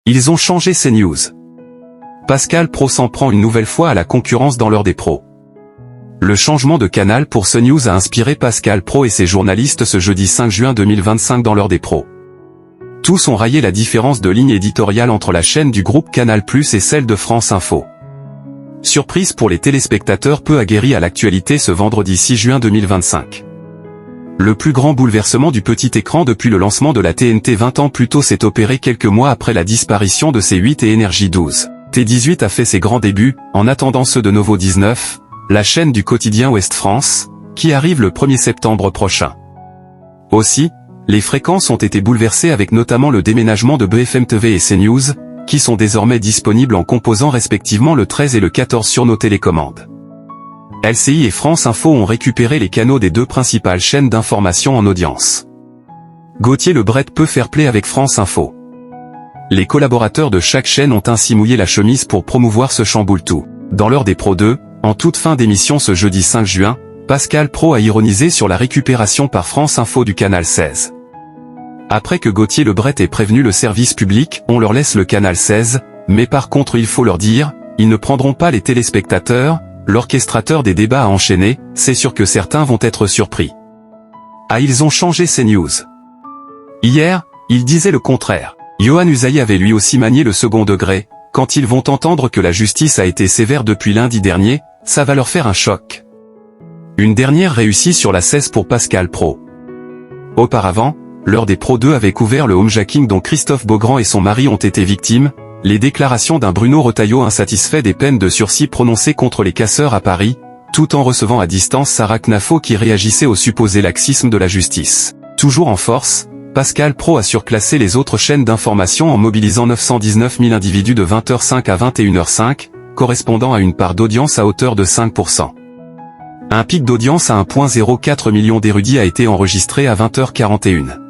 Ils ont changé CNews. Pascal Praud s'en prend une nouvelle fois à la concurrence dans l'heure des pros. Le changement de canal pour CNews a inspiré Pascal Praud et ses journalistes ce jeudi 5 juin 2025 dans l'heure des pros. Tous ont raillé la différence de ligne éditoriale entre la chaîne du groupe Canal+ et celle de France Info. Surprise pour les téléspectateurs peu aguerris à l'actualité ce vendredi 6 juin 2025. Le plus grand bouleversement du petit écran depuis le lancement de la TNT 20 ans plus tôt s'est opéré quelques mois après la disparition de C8 et Énergie 12. T18 a fait ses grands débuts, en attendant ceux de Novo 19, la chaîne du quotidien Ouest France, qui arrive le 1er septembre prochain. Aussi, les fréquences ont été bouleversées avec notamment le déménagement de BFM TV et CNews, qui sont désormais disponibles en composant respectivement le 13 et le 14 sur nos télécommandes. LCI et France Info ont récupéré les canaux des deux principales chaînes d'information en audience. Gauthier Lebret peut faire play avec France Info. Les collaborateurs de chaque chaîne ont ainsi mouillé la chemise pour promouvoir ce chamboule-tout. Dans l'heure des pros 2, en toute fin d'émission ce jeudi 5 juin, Pascal Praud a ironisé sur la récupération par France Info du canal 16. Après que Gauthier Lebret ait prévenu le service public, on leur laisse le canal 16, mais par contre il faut leur dire, ils ne prendront pas les téléspectateurs. L'orchestrateur des débats a enchaîné, c'est sûr que certains vont être surpris. Ah, ils ont changé CNews. Hier, ils disaient le contraire. Yohann Usaï avait lui aussi manié le second degré. Quand ils vont entendre que la justice a été sévère depuis lundi dernier, ça va leur faire un choc. Une dernière réussie sur la 16 pour Pascal Praud. Auparavant, l'heure des pros 2 avait couvert le homejacking dont Christophe Beaugrand et son mari ont été victimes, les déclarations d'un Bruno Retailleau insatisfait des peines de sursis prononcées contre les casseurs à Paris, tout en recevant à distance Sarah Knafo qui réagissait au supposé laxisme de la justice. Toujours en force, Pascal Praud a surclassé les autres chaînes d'information en mobilisant 919 000 individus de 20h05 à 21h05, correspondant à une part d'audience à hauteur de 5%. Un pic d'audience à 1,04 million d'érudits a été enregistré à 20h41.